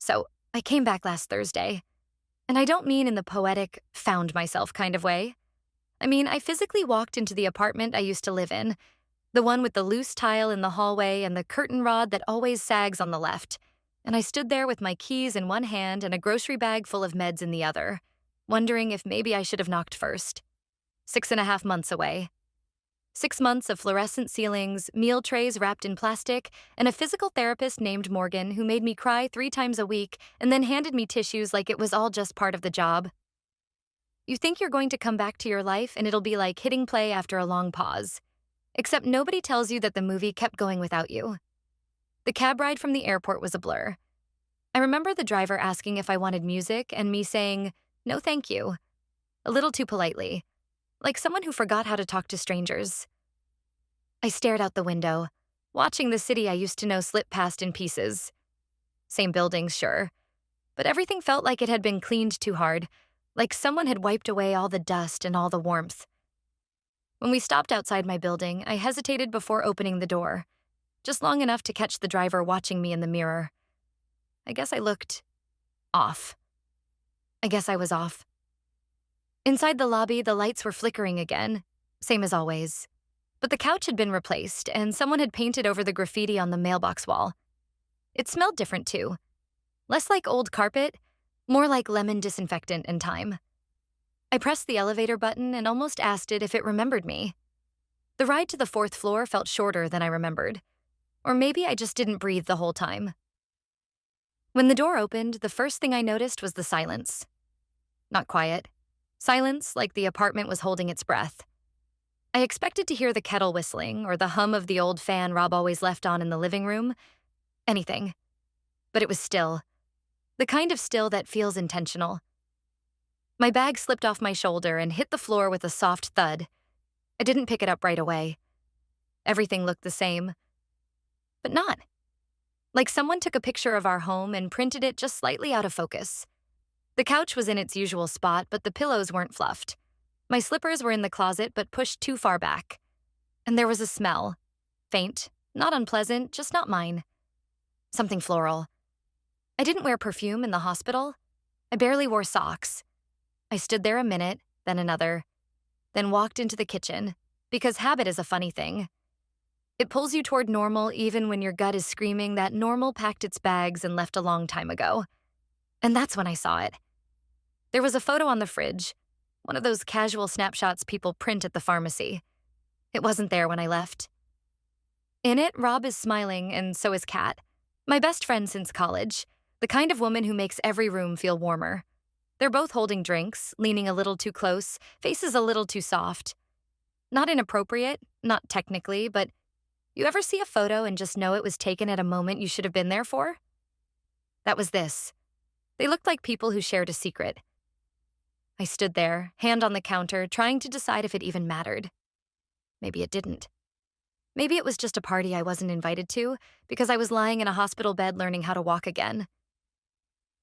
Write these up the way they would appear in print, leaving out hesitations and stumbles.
So, I came back last Thursday. And I don't mean in the poetic, found myself kind of way. I mean, I physically walked into the apartment I used to live in, the one with the loose tile in the hallway and the curtain rod that always sags on the left. And I stood there with my keys in one hand and a grocery bag full of meds in the other, wondering if maybe I should have knocked first. 6.5 months away. 6 months of fluorescent ceilings, meal trays wrapped in plastic, and a physical therapist named Morgan who made me cry 3 times a week and then handed me tissues like it was all just part of the job. You think you're going to come back to your life and it'll be like hitting play after a long pause. Except nobody tells you that the movie kept going without you. The cab ride from the airport was a blur. I remember the driver asking if I wanted music and me saying, "No, thank you," a little too politely, like someone who forgot how to talk to strangers. I stared out the window, watching the city I used to know slip past in pieces. Same buildings, sure, but everything felt like it had been cleaned too hard, like someone had wiped away all the dust and all the warmth. When we stopped outside my building, I hesitated before opening the door, just long enough to catch the driver watching me in the mirror. I guess I looked off. I guess I was off. Inside the lobby, the lights were flickering again, same as always. But the couch had been replaced, and someone had painted over the graffiti on the mailbox wall. It smelled different, too. Less like old carpet, more like lemon disinfectant and thyme. I pressed the elevator button and almost asked it if it remembered me. The ride to the 4th floor felt shorter than I remembered. Or maybe I just didn't breathe the whole time. When the door opened, the first thing I noticed was the silence. Not quiet. Silence like the apartment was holding its breath. I expected to hear the kettle whistling or the hum of the old fan Rob always left on in the living room. Anything. But it was still. The kind of still that feels intentional. My bag slipped off my shoulder and hit the floor with a soft thud. I didn't pick it up right away. Everything looked the same. But not. Like someone took a picture of our home and printed it just slightly out of focus. The couch was in its usual spot, but the pillows weren't fluffed. My slippers were in the closet, but pushed too far back. And there was a smell. Faint, not unpleasant, just not mine. Something floral. I didn't wear perfume in the hospital. I barely wore socks. I stood there a minute, then another, then walked into the kitchen, because habit is a funny thing. It pulls you toward normal even when your gut is screaming that normal packed its bags and left a long time ago. And that's when I saw it. There was a photo on the fridge, one of those casual snapshots people print at the pharmacy. It wasn't there when I left. In it, Rob is smiling, and so is Kat, my best friend since college, the kind of woman who makes every room feel warmer. They're both holding drinks, leaning a little too close, faces a little too soft. Not inappropriate, not technically, but you ever see a photo and just know it was taken at a moment you should have been there for? That was this. They looked like people who shared a secret. I stood there, hand on the counter, trying to decide if it even mattered. Maybe it didn't. Maybe it was just a party I wasn't invited to because I was lying in a hospital bed learning how to walk again.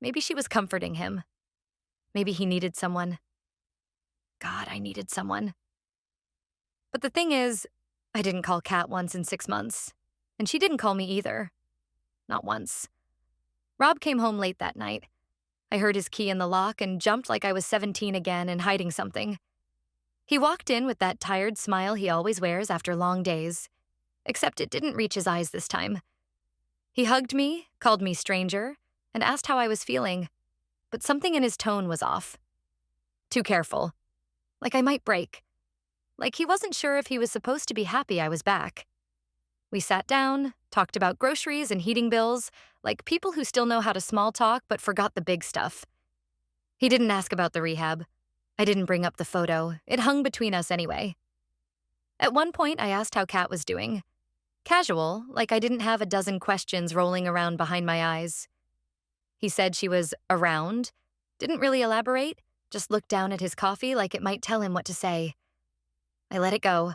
Maybe she was comforting him. Maybe he needed someone. God, I needed someone. But the thing is, I didn't call Kat once in 6 months, and she didn't call me either. Not once. Rob came home late that night. I heard his key in the lock and jumped like I was 17 again and hiding something. He walked in with that tired smile he always wears after long days, except it didn't reach his eyes this time. He hugged me, called me stranger, and asked how I was feeling, but something in his tone was off. Too careful. Like I might break. Like he wasn't sure if he was supposed to be happy I was back. We sat down, talked about groceries and heating bills, like people who still know how to small talk but forgot the big stuff. He didn't ask about the rehab. I didn't bring up the photo. It hung between us anyway. At one point, I asked how Kat was doing. Casual, like I didn't have a dozen questions rolling around behind my eyes. He said she was around, didn't really elaborate, just looked down at his coffee like it might tell him what to say. I let it go.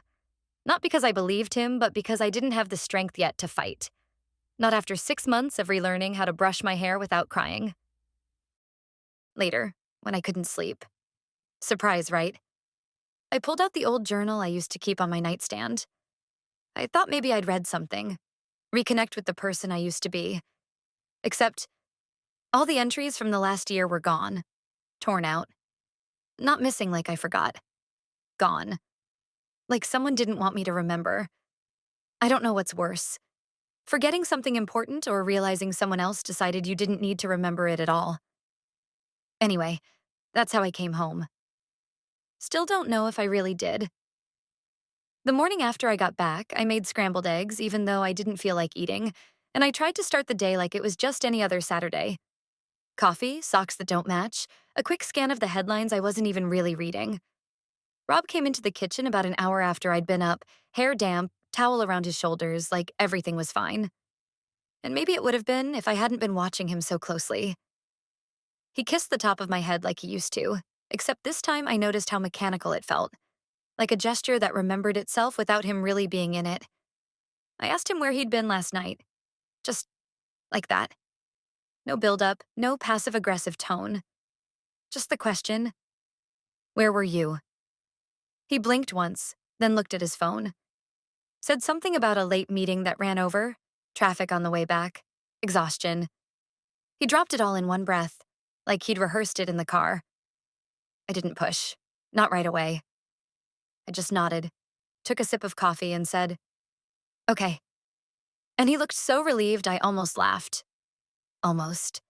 Not because I believed him, but because I didn't have the strength yet to fight. Not after 6 months of relearning how to brush my hair without crying. Later, when I couldn't sleep. Surprise, right? I pulled out the old journal I used to keep on my nightstand. I thought maybe I'd read something, reconnect with the person I used to be. Except, All the entries from the last year were gone, torn out. Not missing like I forgot. Gone. Like someone didn't want me to remember. I don't know what's worse. Forgetting something important or realizing someone else decided you didn't need to remember it at all. Anyway, that's how I came home. Still don't know if I really did. The morning after I got back, I made scrambled eggs even though I didn't feel like eating, and I tried to start the day like it was just any other Saturday. Coffee, socks that don't match, a quick scan of the headlines I wasn't even really reading. Rob came into the kitchen about an hour after I'd been up, hair damp, towel around his shoulders, like everything was fine. And maybe it would have been if I hadn't been watching him so closely. He kissed the top of my head like he used to, except this time I noticed how mechanical it felt, like a gesture that remembered itself without him really being in it. I asked him where he'd been last night. Just like that. No build-up, no passive-aggressive tone. Just the question, where were you? He blinked once, then looked at his phone. Said something about a late meeting that ran over, traffic on the way back, exhaustion. He dropped it all in one breath, like he'd rehearsed it in the car. I didn't push. Not right away. I just nodded, took a sip of coffee, and said, "Okay." And he looked so relieved I almost laughed. Almost.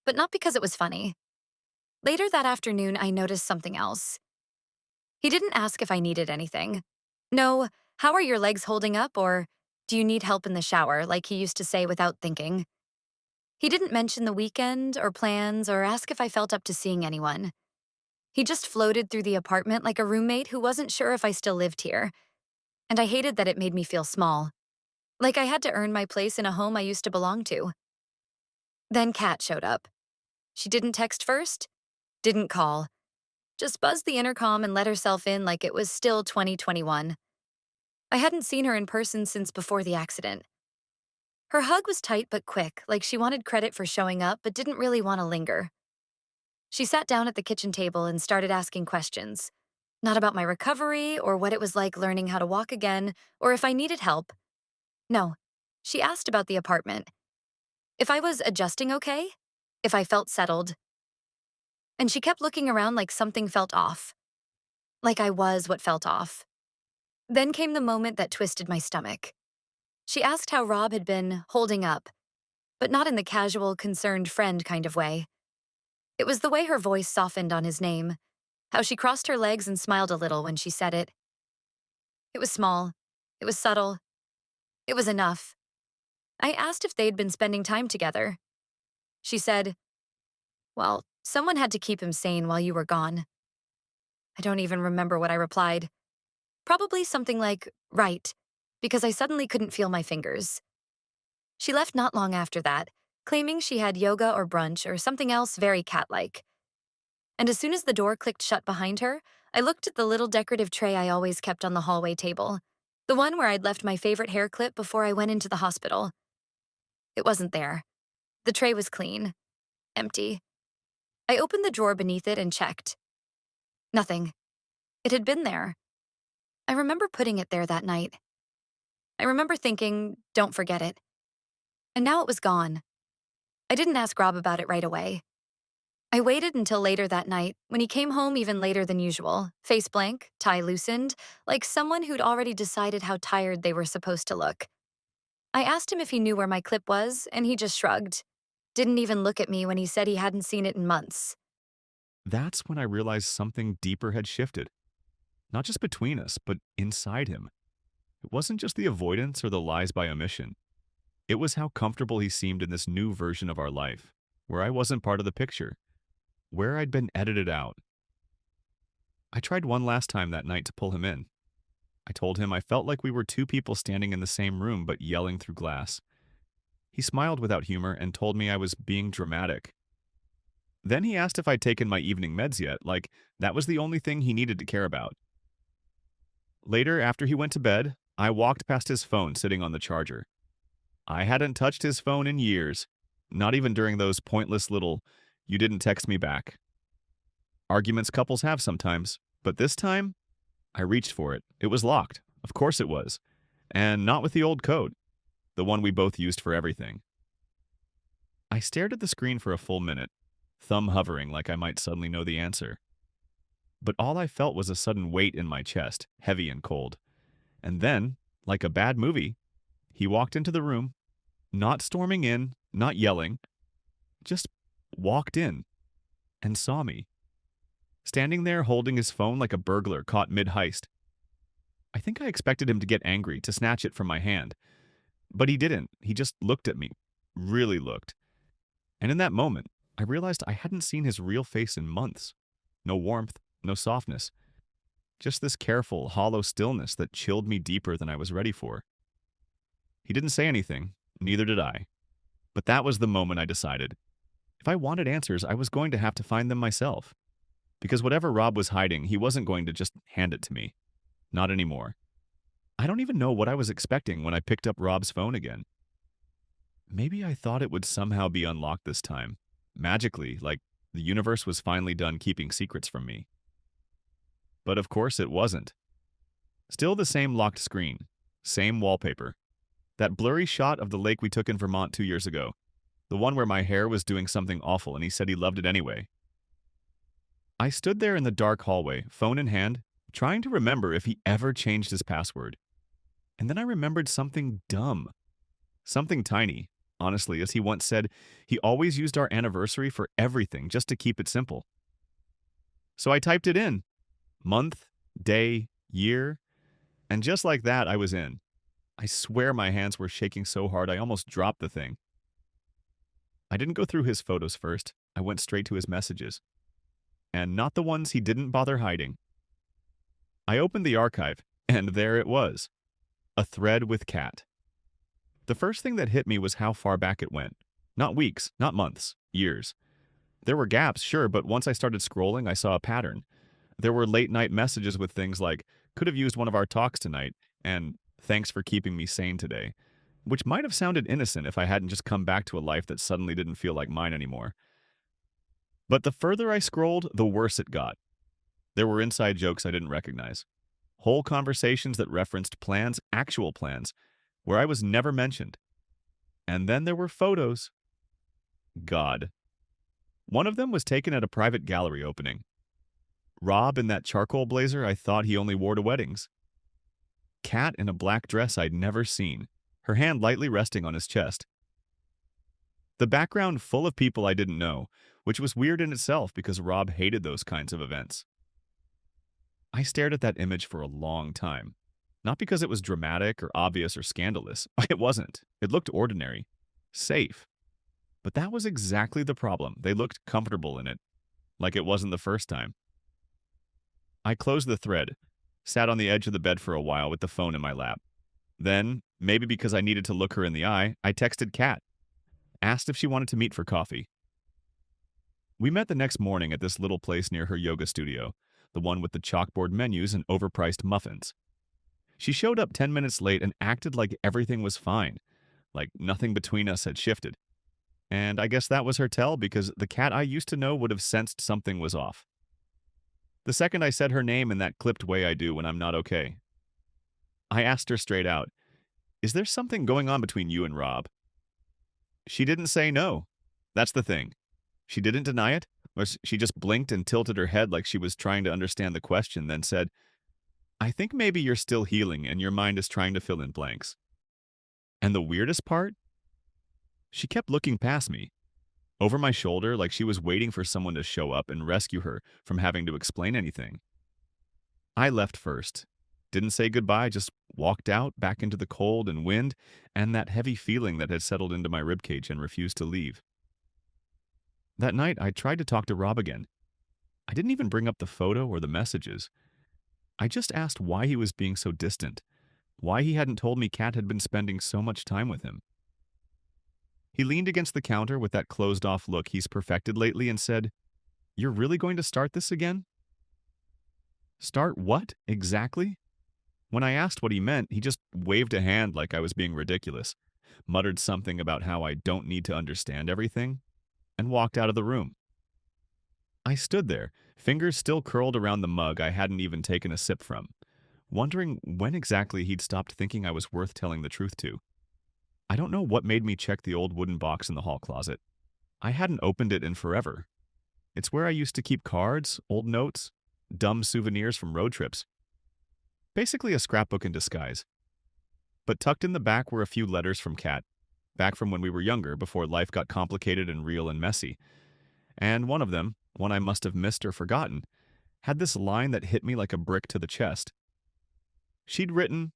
But not because it was funny. Later that afternoon, I noticed something else. He didn't ask if I needed anything. No, "How are your legs holding up?" or "Do you need help in the shower?" like he used to say without thinking. He didn't mention the weekend or plans or ask if I felt up to seeing anyone. He just floated through the apartment like a roommate who wasn't sure if I still lived here. And I hated that it made me feel small. Like I had to earn my place in a home I used to belong to. Then Kat showed up. She didn't text first, didn't call, just buzzed the intercom and let herself in like it was still 2021. I hadn't seen her in person since before the accident. Her hug was tight but quick, like she wanted credit for showing up but didn't really want to linger. She sat down at the kitchen table and started asking questions. Not about my recovery or what it was like learning how to walk again or if I needed help. No, she asked about the apartment. If I was adjusting okay? If I felt settled? And she kept looking around like something felt off. Like I was what felt off. Then came the moment that twisted my stomach. She asked how Rob had been holding up, but not in the casual, concerned friend kind of way. It was the way her voice softened on his name, how she crossed her legs and smiled a little when she said it. It was small. It was subtle. It was enough. I asked if they'd been spending time together. She said, "Well, someone had to keep him sane while you were gone." I don't even remember what I replied. Probably something like, "Right," because I suddenly couldn't feel my fingers. She left not long after that, claiming she had yoga or brunch or something else very cat-like. And as soon as the door clicked shut behind her, I looked at the little decorative tray I always kept on the hallway table, the one where I'd left my favorite hair clip before I went into the hospital. It wasn't there. The tray was clean. Empty. I opened the drawer beneath it and checked. Nothing. It had been there. I remember putting it there that night. I remember thinking, don't forget it. And now it was gone. I didn't ask Rob about it right away. I waited until later that night, when he came home even later than usual, face blank, tie loosened, like someone who'd already decided how tired they were supposed to look. I asked him if he knew where my clip was, and he just shrugged. Didn't even look at me when he said he hadn't seen it in months. That's when I realized something deeper had shifted. Not just between us, but inside him. It wasn't just the avoidance or the lies by omission. It was how comfortable he seemed in this new version of our life, where I wasn't part of the picture, where I'd been edited out. I tried one last time that night to pull him in. I told him I felt like we were two people standing in the same room but yelling through glass. He smiled without humor and told me I was being dramatic. Then he asked if I'd taken my evening meds yet, like that was the only thing he needed to care about. Later, after he went to bed, I walked past his phone sitting on the charger. I hadn't touched his phone in years, not even during those pointless little, "you didn't text me back" arguments couples have sometimes, but this time, I reached for it. It was locked. Of course it was. And not with the old code, the one we both used for everything. I stared at the screen for a full minute, thumb hovering like I might suddenly know the answer. But all I felt was a sudden weight in my chest, heavy and cold. And then, like a bad movie, he walked into the room, not storming in, not yelling, just walked in and saw me, standing there holding his phone like a burglar caught mid-heist. I think I expected him to get angry, to snatch it from my hand. But he didn't. He just looked at me, really looked. And in that moment, I realized I hadn't seen his real face in months. No warmth, no softness. Just this careful, hollow stillness that chilled me deeper than I was ready for. He didn't say anything, neither did I. But that was the moment I decided. If I wanted answers, I was going to have to find them myself. Because whatever Rob was hiding, he wasn't going to just hand it to me. Not anymore. I don't even know what I was expecting when I picked up Rob's phone again. Maybe I thought it would somehow be unlocked this time. Magically, like the universe was finally done keeping secrets from me. But of course it wasn't. Still the same locked screen. Same wallpaper. That blurry shot of the lake we took in Vermont 2 years ago. The one where my hair was doing something awful and he said he loved it anyway. I stood there in the dark hallway, phone in hand, trying to remember if he ever changed his password. And then I remembered something dumb. Something tiny. Honestly, as he once said, he always used our anniversary for everything just to keep it simple. So I typed it in. Month, day, year, and just like that, I was in. I swear my hands were shaking so hard I almost dropped the thing. I didn't go through his photos first. I went straight to his messages. And not the ones he didn't bother hiding. I opened the archive, and there it was. A thread with Kat. The first thing that hit me was how far back it went. Not weeks, not months, years. There were gaps, sure, but once I started scrolling, I saw a pattern. There were late-night messages with things like, could have used one of our talks tonight, and thanks for keeping me sane today, which might have sounded innocent if I hadn't just come back to a life that suddenly didn't feel like mine anymore. But the further I scrolled, the worse it got. There were inside jokes I didn't recognize. Whole conversations that referenced plans, actual plans, where I was never mentioned. And then there were photos. God. One of them was taken at a private gallery opening. Rob in that charcoal blazer I thought he only wore to weddings. Kat in a black dress I'd never seen, her hand lightly resting on his chest. The background full of people I didn't know, which was weird in itself because Rob hated those kinds of events. I stared at that image for a long time. Not because it was dramatic or obvious or scandalous. It wasn't. It looked ordinary. Safe. But that was exactly the problem. They looked comfortable in it. Like it wasn't the first time. I closed the thread, sat on the edge of the bed for a while with the phone in my lap. Then, maybe because I needed to look her in the eye, I texted Kat. Asked if she wanted to meet for coffee. We met the next morning at this little place near her yoga studio, the one with the chalkboard menus and overpriced muffins. She showed up 10 minutes late and acted like everything was fine, like nothing between us had shifted. And I guess that was her tell because the Kat I used to know would have sensed something was off. The second I said her name in that clipped way I do when I'm not okay. I asked her straight out, "Is there something going on between you and Rob?" She didn't say no. That's the thing. She didn't deny it, or she just blinked and tilted her head like she was trying to understand the question, then said, "I think maybe you're still healing and your mind is trying to fill in blanks." And the weirdest part? She kept looking past me, over my shoulder like she was waiting for someone to show up and rescue her from having to explain anything. I left first. Didn't say goodbye, just walked out, back into the cold and wind, and that heavy feeling that had settled into my ribcage and refused to leave. That night, I tried to talk to Rob again. I didn't even bring up the photo or the messages. I just asked why he was being so distant, why he hadn't told me Kat had been spending so much time with him. He leaned against the counter with that closed-off look he's perfected lately and said, "You're really going to start this again?" Start what, exactly? When I asked what he meant, he just waved a hand like I was being ridiculous, muttered something about how I don't need to understand everything, and walked out of the room. I stood there, fingers still curled around the mug I hadn't even taken a sip from, wondering when exactly he'd stopped thinking I was worth telling the truth to. I don't know what made me check the old wooden box in the hall closet. I hadn't opened it in forever. It's where I used to keep cards, old notes, dumb souvenirs from road trips. Basically a scrapbook in disguise. But tucked in the back were a few letters from Kat, back from when we were younger, before life got complicated and real and messy. And one of them, one I must have missed or forgotten, had this line that hit me like a brick to the chest. She'd written,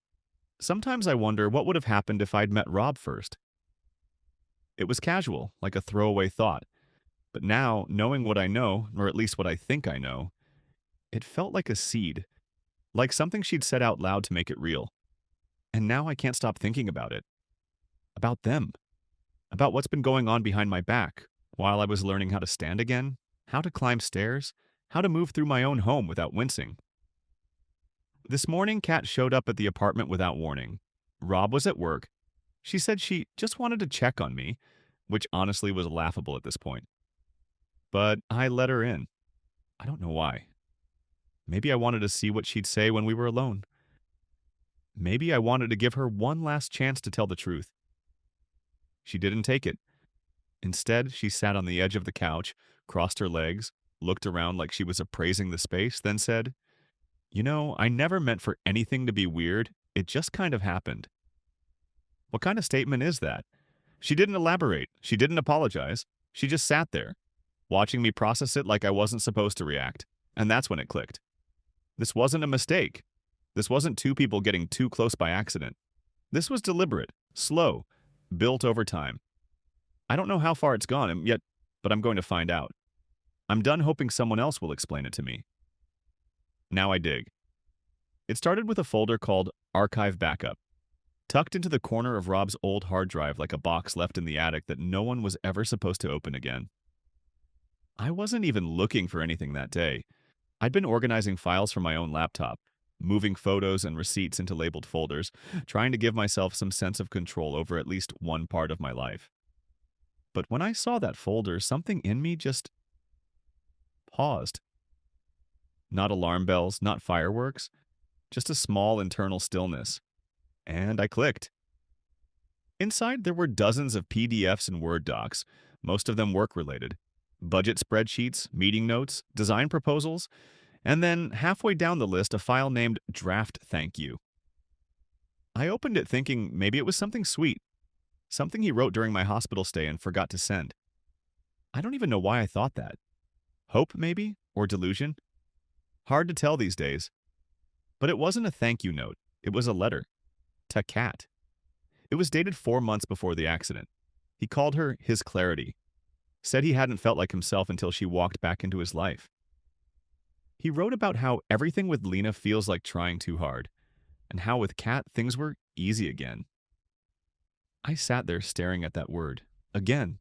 "Sometimes I wonder what would have happened if I'd met Rob first." It was casual, like a throwaway thought. But now, knowing what I know, or at least what I think I know, it felt like a seed, like something she'd said out loud to make it real. And now I can't stop thinking about it. About them. About what's been going on behind my back while I was learning how to stand again, how to climb stairs, how to move through my own home without wincing. This morning, Kat showed up at the apartment without warning. Rob was at work. She said she just wanted to check on me, which honestly was laughable at this point. But I let her in. I don't know why. Maybe I wanted to see what she'd say when we were alone. Maybe I wanted to give her one last chance to tell the truth. She didn't take it. Instead, she sat on the edge of the couch, crossed her legs, looked around like she was appraising the space, then said, "You know, I never meant for anything to be weird. It just kind of happened." What kind of statement is that? She didn't elaborate. She didn't apologize. She just sat there, watching me process it like I wasn't supposed to react. And that's when it clicked. This wasn't a mistake. This wasn't two people getting too close by accident. This was deliberate, slow, built over time. I don't know how far it's gone yet, but I'm going to find out. I'm done hoping someone else will explain it to me. Now I dig. It started with a folder called Archive Backup, tucked into the corner of Rob's old hard drive like a box left in the attic that no one was ever supposed to open again. I wasn't even looking for anything that day. I'd been organizing files from my own laptop, moving photos and receipts into labeled folders, trying to give myself some sense of control over at least one part of my life. But when I saw that folder, something in me just paused. Not alarm bells, not fireworks, just a small internal stillness. And I clicked. Inside, there were dozens of PDFs and Word docs, most of them work-related. Budget spreadsheets, meeting notes, design proposals, and then halfway down the list, a file named Draft Thank You. I opened it thinking maybe it was something sweet, something he wrote during my hospital stay and forgot to send. I don't even know why I thought that. Hope, maybe? Or delusion? Hard to tell these days. But it wasn't a thank you note. It was a letter. To Kat. It was dated 4 months before the accident. He called her his clarity. Said he hadn't felt like himself until she walked back into his life. He wrote about how everything with Lena feels like trying too hard, and how with Kat things were easy again. I sat there staring at that word, again,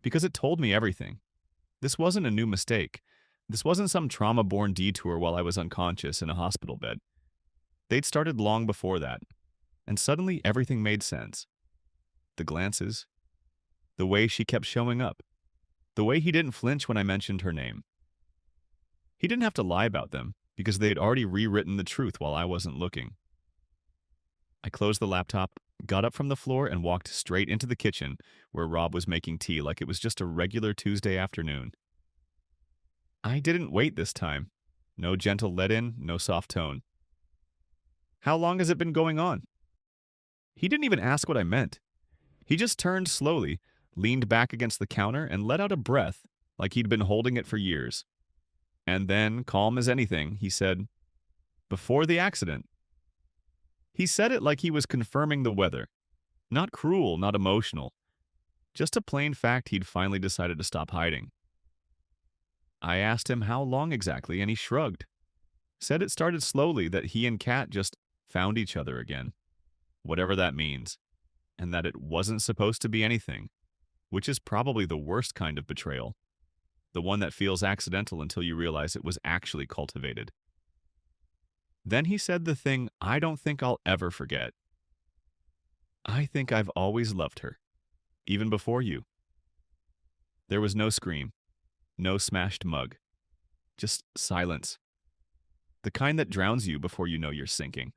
because it told me everything. This wasn't a new mistake. This wasn't some trauma-born detour while I was unconscious in a hospital bed. They'd started long before that, and suddenly everything made sense. The glances, the way she kept showing up, the way he didn't flinch when I mentioned her name. He didn't have to lie about them, because they had already rewritten the truth while I wasn't looking. I closed the laptop, got up from the floor, and walked straight into the kitchen, where Rob was making tea like it was just a regular Tuesday afternoon. I didn't wait this time. No gentle let-in, no soft tone. "How long has it been going on?" He didn't even ask what I meant. He just turned slowly, leaned back against the counter, and let out a breath like he'd been holding it for years. And then, calm as anything, he said, "Before the accident." He said it like he was confirming the weather. Not cruel, not emotional. Just a plain fact he'd finally decided to stop hiding. I asked him how long exactly, and he shrugged. Said it started slowly, that he and Kat just found each other again. Whatever that means. And that it wasn't supposed to be anything. Which is probably the worst kind of betrayal. The one that feels accidental until you realize it was actually cultivated. Then he said the thing I don't think I'll ever forget. "I think I've always loved her. Even before you." There was no scream. No smashed mug. Just silence. The kind that drowns you before you know you're sinking.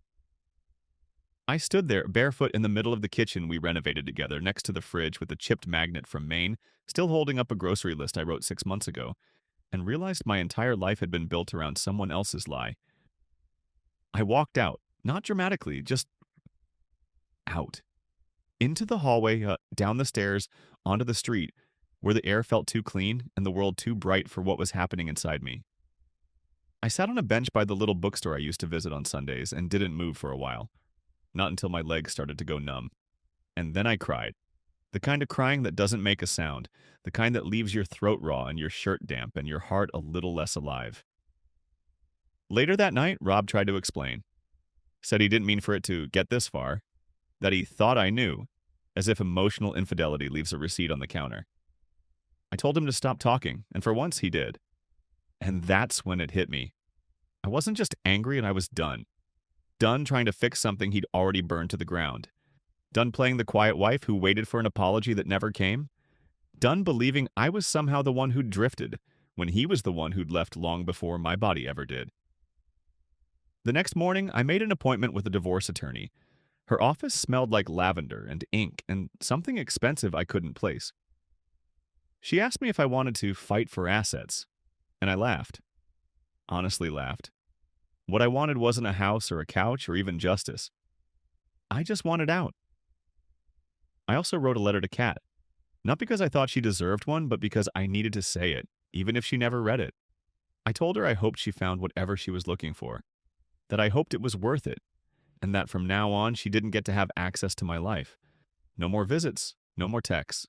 I stood there, barefoot in the middle of the kitchen we renovated together, next to the fridge with a chipped magnet from Maine, still holding up a grocery list I wrote 6 months ago, and realized my entire life had been built around someone else's lie. I walked out, not dramatically, just out. Into the hallway, down the stairs, onto the street, where the air felt too clean and the world too bright for what was happening inside me. I sat on a bench by the little bookstore I used to visit on Sundays and didn't move for a while, not until my legs started to go numb. And then I cried. The kind of crying that doesn't make a sound, the kind that leaves your throat raw and your shirt damp and your heart a little less alive. Later that night, Rob tried to explain. Said he didn't mean for it to get this far, that he thought I knew, as if emotional infidelity leaves a receipt on the counter. I told him to stop talking, and for once he did. And that's when it hit me. I wasn't just angry, and I was done. Done trying to fix something he'd already burned to the ground. Done playing the quiet wife who waited for an apology that never came. Done believing I was somehow the one who'd drifted, when he was the one who'd left long before my body ever did. The next morning, I made an appointment with a divorce attorney. Her office smelled like lavender and ink and something expensive I couldn't place. She asked me if I wanted to fight for assets, and I laughed. Honestly laughed. What I wanted wasn't a house or a couch or even justice. I just wanted out. I also wrote a letter to Kat, not because I thought she deserved one, but because I needed to say it, even if she never read it. I told her I hoped she found whatever she was looking for, that I hoped it was worth it, and that from now on she didn't get to have access to my life. No more visits, no more texts,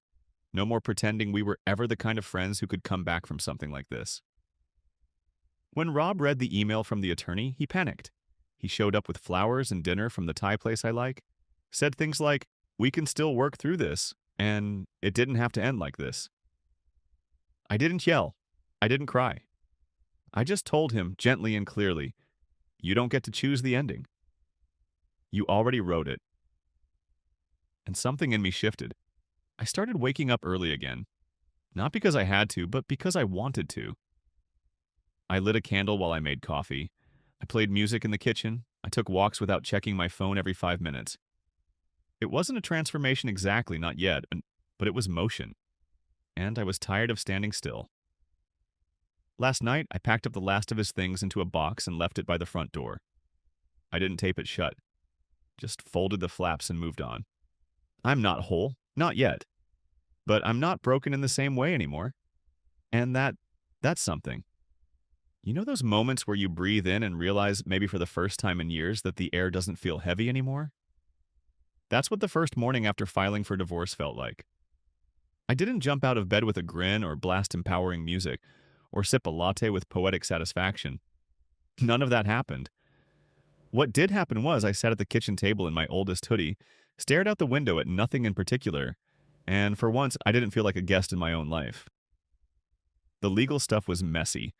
no more pretending we were ever the kind of friends who could come back from something like this. When Rob read the email from the attorney, he panicked. He showed up with flowers and dinner from the Thai place I like, said things like, "We can still work through this, and it didn't have to end like this." I didn't yell. I didn't cry. I just told him gently and clearly, "You don't get to choose the ending. You already wrote it." And something in me shifted. I started waking up early again. Not because I had to, but because I wanted to. I lit a candle while I made coffee. I played music in the kitchen. I took walks without checking my phone every 5 minutes. It wasn't a transformation exactly, not yet, but it was motion. And I was tired of standing still. Last night, I packed up the last of his things into a box and left it by the front door. I didn't tape it shut. Just folded the flaps and moved on. I'm not whole, not yet. But I'm not broken in the same way anymore. And that's something. You know those moments where you breathe in and realize, maybe for the first time in years, that the air doesn't feel heavy anymore? That's what the first morning after filing for divorce felt like. I didn't jump out of bed with a grin or blast empowering music or sip a latte with poetic satisfaction. None of that happened. What did happen was I sat at the kitchen table in my oldest hoodie, stared out the window at nothing in particular, and for once I didn't feel like a guest in my own life. The legal stuff was messy.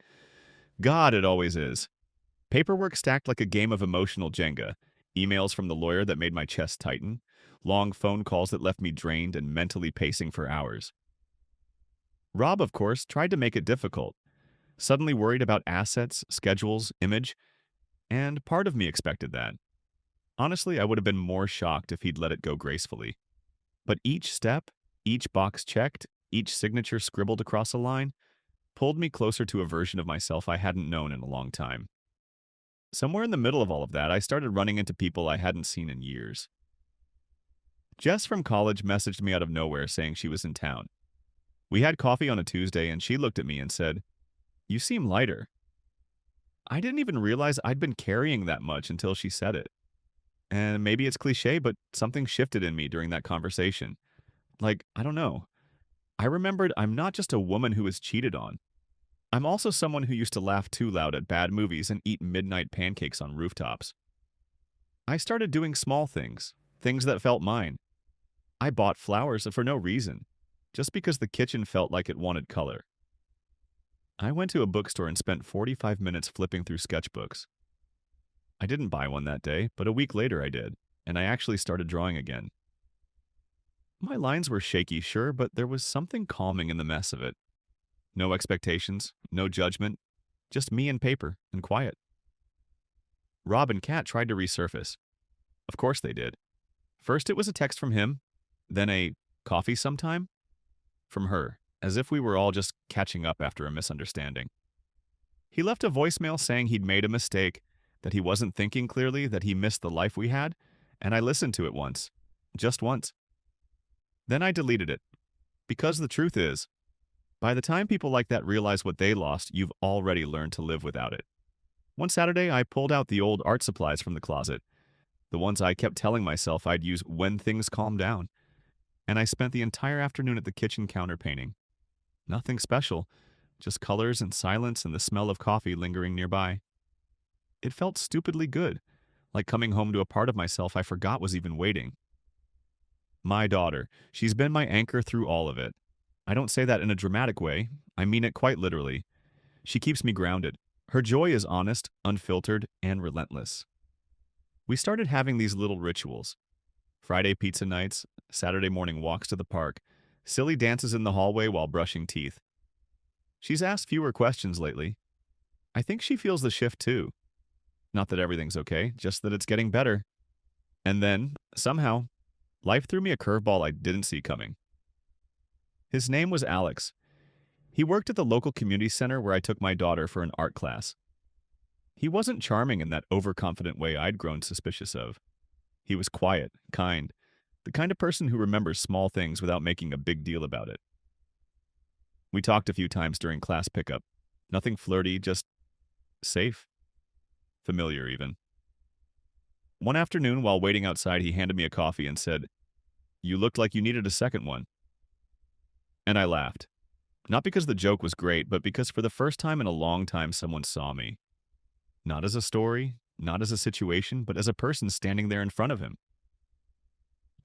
God, it always is. Paperwork stacked like a game of emotional Jenga, emails from the lawyer that made my chest tighten, long phone calls that left me drained and mentally pacing for hours. Rob, of course, tried to make it difficult, suddenly worried about assets, schedules, image, and part of me expected that. Honestly, I would have been more shocked if he'd let it go gracefully. But each step, each box checked, each signature scribbled across a line, pulled me closer to a version of myself I hadn't known in a long time. Somewhere in the middle of all of that, I started running into people I hadn't seen in years. Jess from college messaged me out of nowhere saying she was in town. We had coffee on a Tuesday and she looked at me and said, "You seem lighter." I didn't even realize I'd been carrying that much until she said it. And maybe it's cliche, but something shifted in me during that conversation. Like, I don't know. I remembered I'm not just a woman who was cheated on. I'm also someone who used to laugh too loud at bad movies and eat midnight pancakes on rooftops. I started doing small things, things that felt mine. I bought flowers for no reason, just because the kitchen felt like it wanted color. I went to a bookstore and spent 45 minutes flipping through sketchbooks. I didn't buy one that day, but a week later I did, and I actually started drawing again. My lines were shaky, sure, but there was something calming in the mess of it. No expectations, no judgment, just me and paper and quiet. Rob and Kat tried to resurface. Of course they did. First, it was a text from him, then a coffee sometime from her, as if we were all just catching up after a misunderstanding. He left a voicemail saying he'd made a mistake, that he wasn't thinking clearly, that he missed the life we had, and I listened to it once. Just once. Then I deleted it. Because the truth is, by the time people like that realize what they lost, you've already learned to live without it. One Saturday, I pulled out the old art supplies from the closet, the ones I kept telling myself I'd use when things calm down, and I spent the entire afternoon at the kitchen counter painting. Nothing special, just colors and silence and the smell of coffee lingering nearby. It felt stupidly good, like coming home to a part of myself I forgot was even waiting. My daughter, she's been my anchor through all of it. I don't say that in a dramatic way, I mean it quite literally. She keeps me grounded. Her joy is honest, unfiltered, and relentless. We started having these little rituals. Friday pizza nights, Saturday morning walks to the park, silly dances in the hallway while brushing teeth. She's asked fewer questions lately. I think she feels the shift too. Not that everything's okay, just that it's getting better. And then, somehow, life threw me a curveball I didn't see coming. His name was Alex. He worked at the local community center where I took my daughter for an art class. He wasn't charming in that overconfident way I'd grown suspicious of. He was quiet, kind, the kind of person who remembers small things without making a big deal about it. We talked a few times during class pickup. Nothing flirty, just safe. Familiar, even. One afternoon, while waiting outside, he handed me a coffee and said, "You looked like you needed a second one." And I laughed. Not because the joke was great, but because for the first time in a long time someone saw me. Not as a story, not as a situation, but as a person standing there in front of him.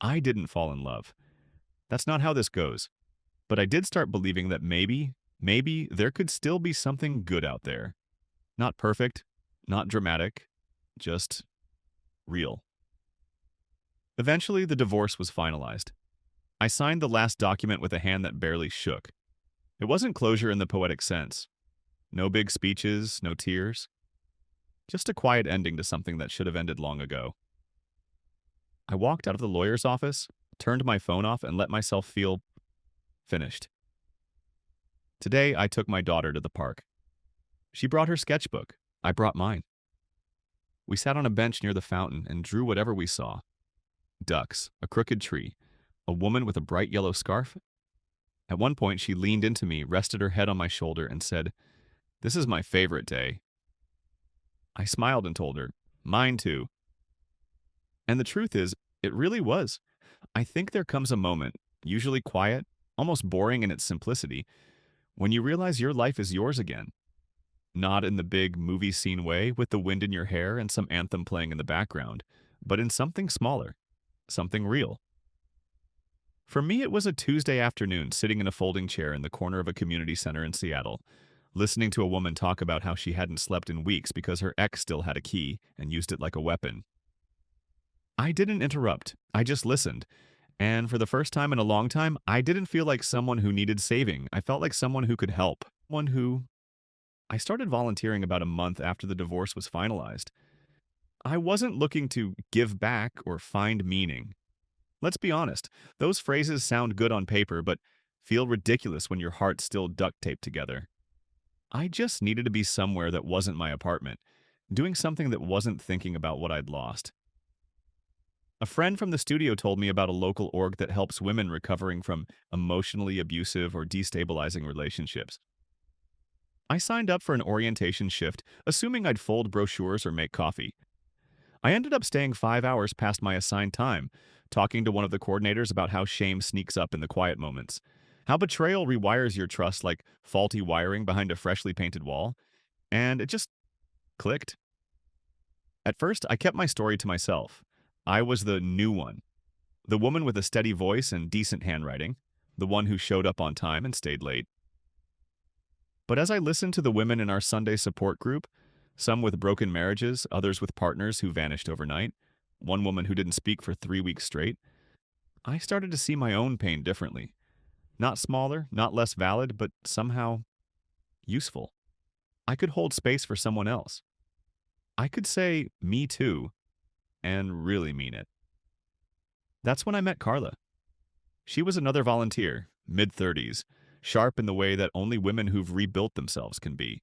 I didn't fall in love. That's not how this goes. But I did start believing that maybe there could still be something good out there. Not perfect, not dramatic, just real. Eventually, the divorce was finalized. I signed the last document with a hand that barely shook. It wasn't closure in the poetic sense. No big speeches, no tears. Just a quiet ending to something that should have ended long ago. I walked out of the lawyer's office, turned my phone off, and let myself feel finished. Today, I took my daughter to the park. She brought her sketchbook. I brought mine. We sat on a bench near the fountain and drew whatever we saw. Ducks, a crooked tree, a woman with a bright yellow scarf. At one point, she leaned into me, rested her head on my shoulder, and said, "This is my favorite day." I smiled and told her, "Mine too." And the truth is, it really was. I think there comes a moment, usually quiet, almost boring in its simplicity, when you realize your life is yours again. Not in the big movie scene way with the wind in your hair and some anthem playing in the background, but in something smaller, something real. For me, it was a Tuesday afternoon sitting in a folding chair in the corner of a community center in Seattle, listening to a woman talk about how she hadn't slept in weeks because her ex still had a key and used it like a weapon. I didn't interrupt, I just listened. And for the first time in a long time, I didn't feel like someone who needed saving. I felt like someone who could help. One who I started volunteering about a month after the divorce was finalized. I wasn't looking to give back or find meaning. Let's be honest, those phrases sound good on paper, but feel ridiculous when your heart's still duct taped together. I just needed to be somewhere that wasn't my apartment, doing something that wasn't thinking about what I'd lost. A friend from the studio told me about a local org that helps women recovering from emotionally abusive or destabilizing relationships. I signed up for an orientation shift, assuming I'd fold brochures or make coffee. I ended up staying 5 hours past my assigned time, talking to one of the coordinators about how shame sneaks up in the quiet moments, how betrayal rewires your trust like faulty wiring behind a freshly painted wall, and it just clicked. At first, I kept my story to myself. I was the new one, the woman with a steady voice and decent handwriting, the one who showed up on time and stayed late. But as I listened to the women in our Sunday support group, some with broken marriages, others with partners who vanished overnight, one woman who didn't speak for 3 weeks straight, I started to see my own pain differently. Not smaller, not less valid, but somehow useful. I could hold space for someone else. I could say, "Me too," and really mean it. That's when I met Carla. She was another volunteer, mid 30s, sharp in the way that only women who've rebuilt themselves can be.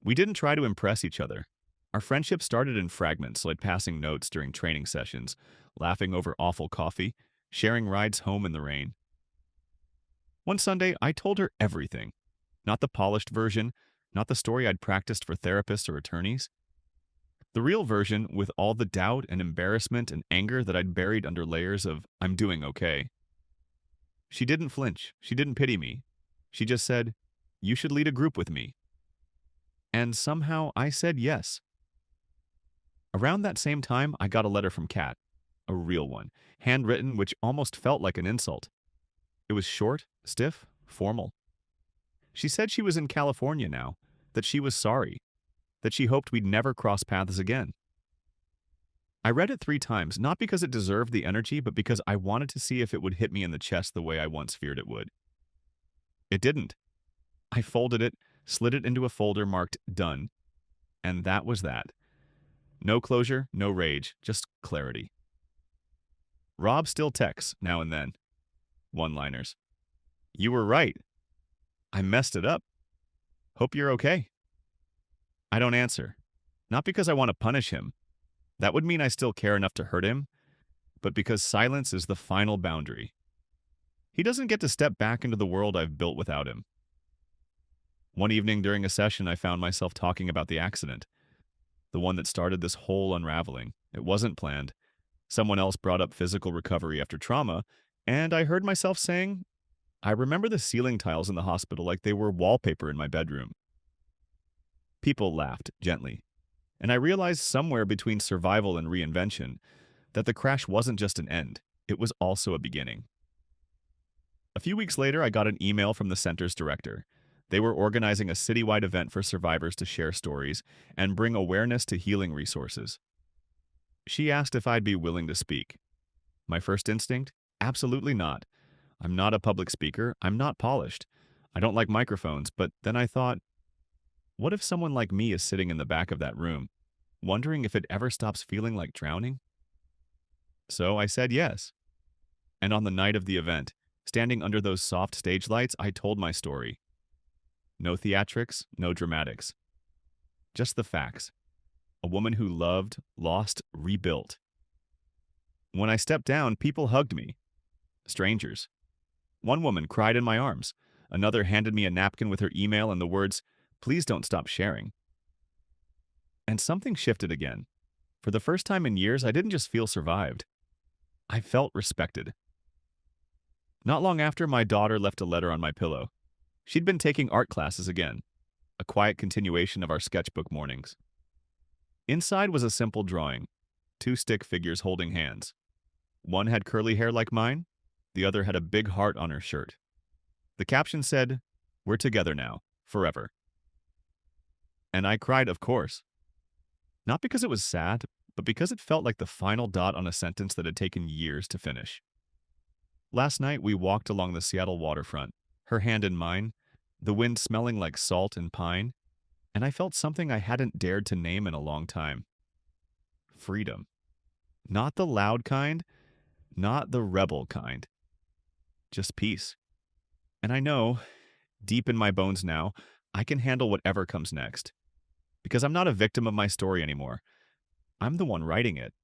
We didn't try to impress each other. Our friendship started in fragments, like passing notes during training sessions, laughing over awful coffee, sharing rides home in the rain. One Sunday, I told her everything. Not the polished version, not the story I'd practiced for therapists or attorneys. The real version with all the doubt and embarrassment and anger that I'd buried under layers of "I'm doing okay." She didn't flinch. She didn't pity me. She just said, "You should lead a group with me." And somehow I said yes. Around that same time, I got a letter from Kat, a real one, handwritten, which almost felt like an insult. It was short, stiff, formal. She said she was in California now, that she was sorry, that she hoped we'd never cross paths again. I read it 3 times, not because it deserved the energy, but because I wanted to see if it would hit me in the chest the way I once feared it would. It didn't. I folded it, slid it into a folder marked "Done," and that was that. No closure, no rage, just clarity. Rob still texts now and then. One-liners. "You were right. I messed it up. Hope you're okay." I don't answer. Not because I want to punish him. That would mean I still care enough to hurt him, but because silence is the final boundary. He doesn't get to step back into the world I've built without him. One evening during a session, I found myself talking about the accident, the one that started this whole unraveling. It wasn't planned. Someone else brought up physical recovery after trauma, and I heard myself saying, "I remember the ceiling tiles in the hospital like they were wallpaper in my bedroom." People laughed gently, and I realized somewhere between survival and reinvention that the crash wasn't just an end, it was also a beginning. A few weeks later, I got an email from the center's director. They were organizing a citywide event for survivors to share stories and bring awareness to healing resources. She asked if I'd be willing to speak. My first instinct? Absolutely not. I'm not a public speaker. I'm not polished. I don't like microphones, but then I thought, what if someone like me is sitting in the back of that room, wondering if it ever stops feeling like drowning? So I said yes. And on the night of the event, standing under those soft stage lights, I told my story. No theatrics, no dramatics. Just the facts. A woman who loved, lost, rebuilt. When I stepped down, people hugged me. Strangers. One woman cried in my arms. Another handed me a napkin with her email and the words, "Please don't stop sharing." And something shifted again. For the first time in years, I didn't just feel survived. I felt respected. Not long after, my daughter left a letter on my pillow. She'd been taking art classes again, a quiet continuation of our sketchbook mornings. Inside was a simple drawing, 2 stick figures holding hands. One had curly hair like mine, the other had a big heart on her shirt. The caption said, "We're together now, forever." And I cried, of course. Not because it was sad, but because it felt like the final dot on a sentence that had taken years to finish. Last night, we walked along the Seattle waterfront, her hand in mine, the wind smelling like salt and pine, and I felt something I hadn't dared to name in a long time. Freedom. Not the loud kind, not the rebel kind. Just peace. And I know, deep in my bones now, I can handle whatever comes next. Because I'm not a victim of my story anymore. I'm the one writing it.